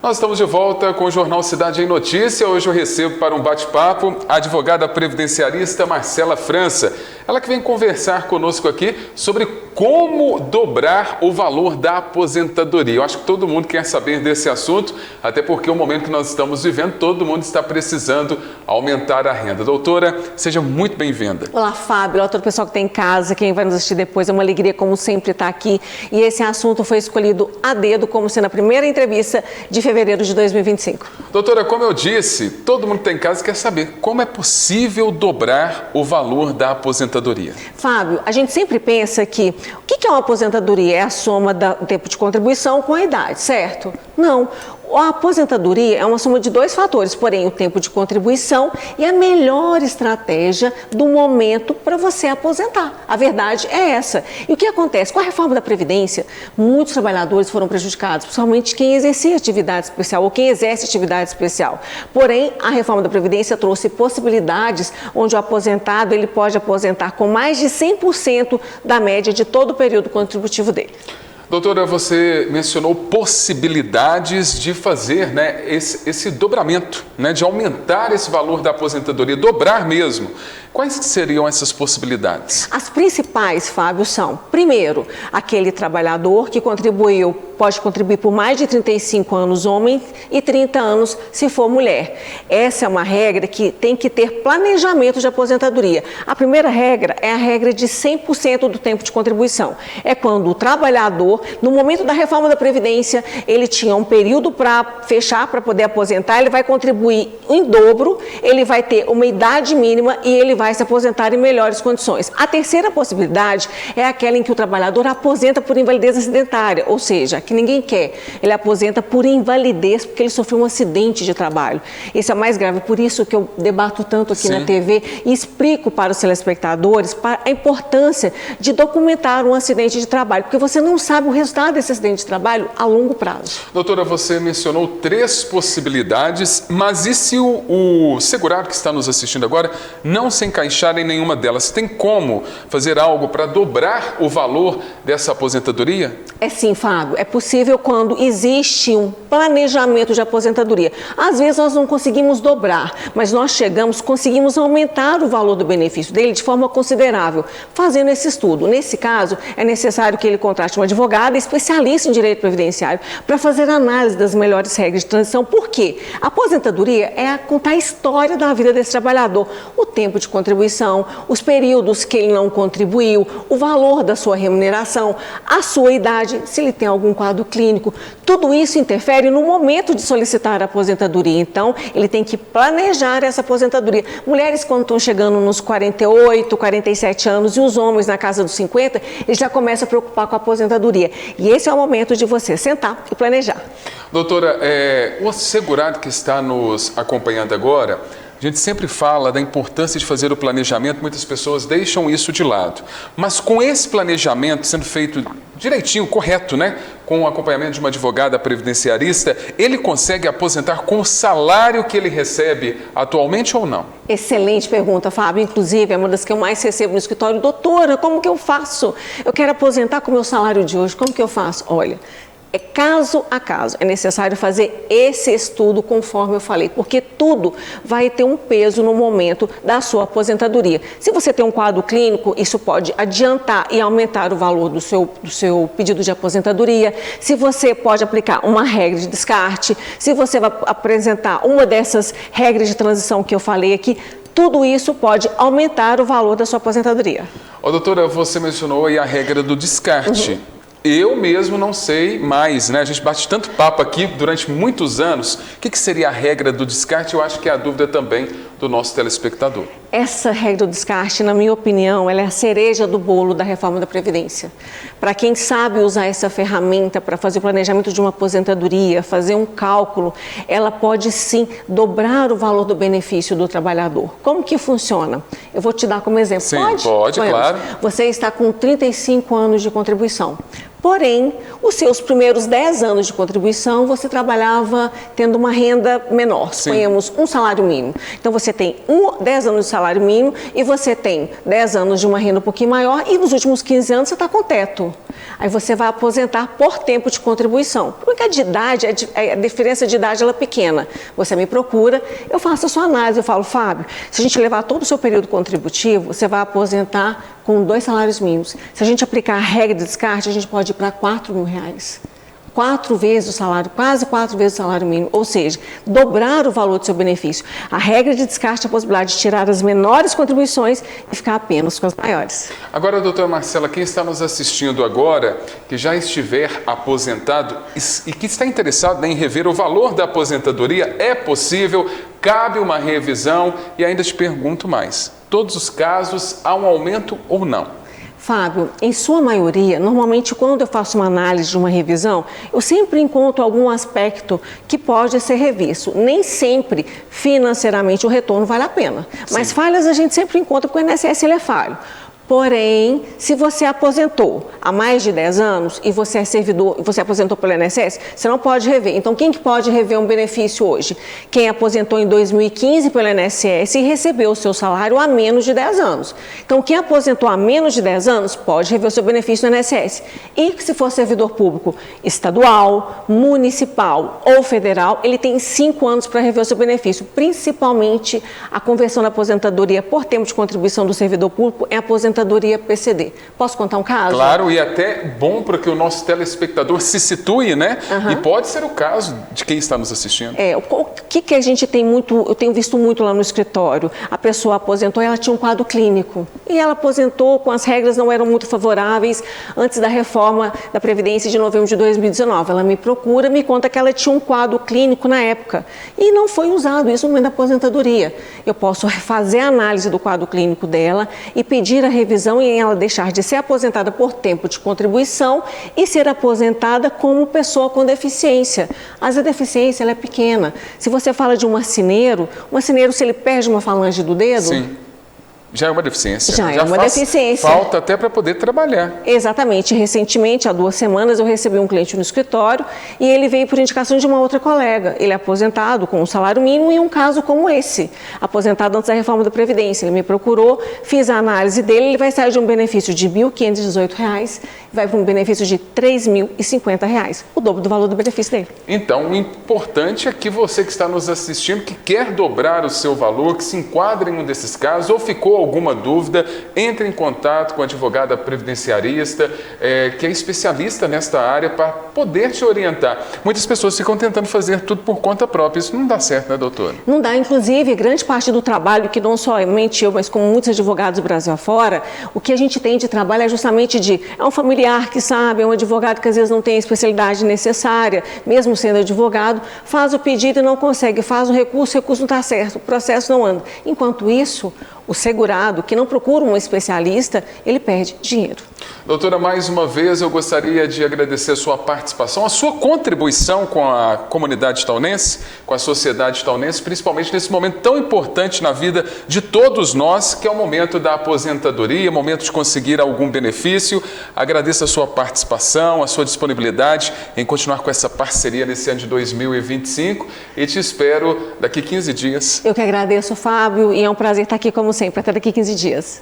Nós estamos de volta com o Jornal Cidade em Notícia. Hoje eu recebo para um bate-papo a advogada previdenciarista Marcela França. Ela que vem conversar conosco aqui sobre como dobrar o valor da aposentadoria. Eu acho que todo mundo quer saber desse assunto, até porque o momento que nós estamos vivendo, todo mundo está precisando aumentar a renda. Doutora, seja muito bem-vinda. Olá, Fábio. Olá, todo o pessoal que está em casa, quem vai nos assistir depois. É uma alegria, como sempre, estar aqui. E esse assunto foi escolhido a dedo, como sendo a primeira entrevista de fevereiro de 2025. Doutora, como eu disse, todo mundo que está em casa quer saber como é possível dobrar o valor da aposentadoria. Fábio, a gente sempre pensa que o que é uma aposentadoria? É a soma do tempo de contribuição com a idade, certo? Não. A aposentadoria é uma soma de dois fatores, porém o tempo de contribuição e a melhor estratégia do momento para você aposentar. A verdade é essa. E o que acontece? Com a reforma da Previdência, muitos trabalhadores foram prejudicados, principalmente quem exercia atividade especial ou quem exerce atividade especial. Porém, a reforma da Previdência trouxe possibilidades onde o aposentado ele pode aposentar com mais de 100% da média de todo o período contributivo dele. Doutora, você mencionou possibilidades de fazer esse dobramento, de aumentar esse valor da aposentadoria, dobrar mesmo. Quais seriam essas possibilidades? As principais, Fábio, são, primeiro, aquele trabalhador que pode contribuir por mais de 35 anos homem e 30 anos se for mulher. Essa é uma regra que tem que ter planejamento de aposentadoria. A primeira regra é a regra de 100% do tempo de contribuição. É quando o trabalhador, no momento da reforma da Previdência, ele tinha um período para fechar, para poder aposentar, ele vai contribuir em dobro, ele vai ter uma idade mínima e ele vai se aposentar em melhores condições. A terceira possibilidade é aquela em que o trabalhador aposenta por invalidez acidentária, ou seja, que ninguém quer. Ele aposenta por invalidez porque ele sofreu um acidente de trabalho. Esse é o mais grave, por isso que eu debato tanto aqui na TV e explico para os telespectadores a importância de documentar um acidente de trabalho, porque você não sabe o resultado desse acidente de trabalho a longo prazo. Doutora, você mencionou 3 possibilidades, mas e se o segurado que está nos assistindo agora não se encaixar em nenhuma delas? Tem como fazer algo para dobrar o valor dessa aposentadoria? É sim, Fábio. É possível quando existe um planejamento de aposentadoria. Às vezes nós não conseguimos dobrar, mas nós conseguimos aumentar o valor do benefício dele de forma considerável, fazendo esse estudo. Nesse caso, é necessário que ele contrate uma advogada especialista em direito previdenciário para fazer análise das melhores regras de transição. Por quê? A aposentadoria é contar a história da vida desse trabalhador, o tempo de contribuição, os períodos que ele não contribuiu, o valor da sua remuneração, a sua idade, se ele tem algum quadro clínico. Tudo isso interfere no momento de solicitar a aposentadoria. Então, ele tem que planejar essa aposentadoria. Mulheres, quando estão chegando nos 48, 47 anos e os homens na casa dos 50, eles já começam a preocupar com a aposentadoria. E esse é o momento de você sentar e planejar. Doutora, o segurado que está nos acompanhando agora, a gente sempre fala da importância de fazer o planejamento, muitas pessoas deixam isso de lado. Mas com esse planejamento sendo feito direitinho, correto, com o acompanhamento de uma advogada previdenciarista, ele consegue aposentar com o salário que ele recebe atualmente ou não? Excelente pergunta, Fábio. Inclusive, é uma das que eu mais recebo no escritório. Doutora, como que eu faço? Eu quero aposentar com o meu salário de hoje, como que eu faço? Olha, é caso a caso, é necessário fazer esse estudo conforme eu falei, porque tudo vai ter um peso no momento da sua aposentadoria. Se você tem um quadro clínico, isso pode adiantar e aumentar o valor do seu pedido de aposentadoria. Se você pode aplicar uma regra de descarte, se você vai apresentar uma dessas regras de transição que eu falei aqui, tudo isso pode aumentar o valor da sua aposentadoria. Doutora, você mencionou aí a regra do descarte. Eu mesmo não sei mais, A gente bate tanto papo aqui durante muitos anos. O que seria a regra do descarte? Eu acho que é a dúvida também do nosso telespectador. Essa regra do descarte, na minha opinião, ela é a cereja do bolo da reforma da Previdência. Para quem sabe usar essa ferramenta para fazer o planejamento de uma aposentadoria, fazer um cálculo, ela pode sim dobrar o valor do benefício do trabalhador. Como que funciona? Eu vou te dar como exemplo. Sim, pode, claro. Você está com 35 anos de contribuição. Porém, Os seus primeiros 10 anos de contribuição, você trabalhava tendo uma renda menor, suponhamos um salário mínimo. Então, você tem 10 anos de salário mínimo e você tem 10 anos de uma renda um pouquinho maior e nos últimos 15 anos você está com teto. Aí você vai aposentar por tempo de contribuição. Porque a diferença de idade ela é pequena. Você me procura, eu faço a sua análise, eu falo, Fábio, se a gente levar todo o seu período contributivo, você vai aposentar com 2 salários mínimos. Se a gente aplicar a regra de descarte, a gente pode ir para R$4.000. 4 vezes o salário, quase 4 vezes o salário mínimo, ou seja, dobrar o valor do seu benefício. A regra de descarte é a possibilidade de tirar as menores contribuições e ficar apenas com as maiores. Agora, doutora Marcela, quem está nos assistindo agora, que já estiver aposentado e que está interessado em rever o valor da aposentadoria, é possível, cabe uma revisão e ainda te pergunto mais, todos os casos há um aumento ou não? Fábio, em sua maioria, normalmente quando eu faço uma análise de uma revisão, eu sempre encontro algum aspecto que pode ser revisto. Nem sempre, financeiramente, o retorno vale a pena. Mas falhas a gente sempre encontra porque o INSS ele é falho. Porém, se você aposentou há mais de 10 anos e você é servidor, você aposentou pelo INSS, você não pode rever. Então, quem que pode rever um benefício hoje? Quem aposentou em 2015 pelo INSS e recebeu o seu salário há menos de 10 anos. Então, quem aposentou há menos de 10 anos pode rever o seu benefício no INSS. E se for servidor público estadual, municipal ou federal, ele tem 5 anos para rever o seu benefício. Principalmente, a conversão da aposentadoria por tempo de contribuição do servidor público é aposentadoria PCD. Posso contar um caso? Claro, e até bom para que o nosso telespectador se situe, né? E pode ser o caso de quem está nos assistindo. O que a gente tem muito, eu tenho visto muito lá no escritório, a pessoa aposentou e ela tinha um quadro clínico. E ela aposentou com as regras não eram muito favoráveis antes da reforma da Previdência de novembro de 2019. Ela me procura, me conta que ela tinha um quadro clínico na época e não foi usado isso no momento da aposentadoria. Eu posso fazer a análise do quadro clínico dela e pedir a revisão e ela deixar de ser aposentada por tempo de contribuição e ser aposentada como pessoa com deficiência. Mas a deficiência ela é pequena. Se você fala de um marceneiro, se ele perde uma falange do dedo... Sim. Já é uma deficiência. Já é uma deficiência. Falta até para poder trabalhar. Exatamente. Recentemente, há 2 semanas, eu recebi um cliente no escritório e ele veio por indicação de uma outra colega. Ele é aposentado com um salário mínimo e um caso como esse. Aposentado antes da reforma da Previdência. Ele me procurou, fiz a análise dele, ele vai sair de um benefício de R$ 1.518 e vai para um benefício de R$ 3.050. O dobro do valor do benefício dele. Então, o importante é que você que está nos assistindo, que quer dobrar o seu valor, que se enquadre em um desses casos ou ficou alguma dúvida, entre em contato com a advogada previdenciarista, que é especialista nesta área, para poder te orientar. Muitas pessoas ficam tentando fazer tudo por conta própria. Isso não dá certo, né, doutora? Não dá. Inclusive, grande parte do trabalho, que não somente eu, mas como muitos advogados do Brasil afora, o que a gente tem de trabalho é justamente é um familiar que sabe, é um advogado que às vezes não tem a especialidade necessária, mesmo sendo advogado, faz o pedido e não consegue, faz o recurso não está certo, o processo não anda. Enquanto isso, o segurado, que não procura um especialista, ele perde dinheiro. Doutora, mais uma vez eu gostaria de agradecer a sua participação, a sua contribuição com a comunidade taunense, com a sociedade taunense, principalmente nesse momento tão importante na vida de todos nós, que é o momento da aposentadoria, o momento de conseguir algum benefício. Agradeço a sua participação, a sua disponibilidade em continuar com essa parceria nesse ano de 2025 e te espero daqui 15 dias. Eu que agradeço, Fábio, e é um prazer estar aqui como sempre, até daqui 15 dias.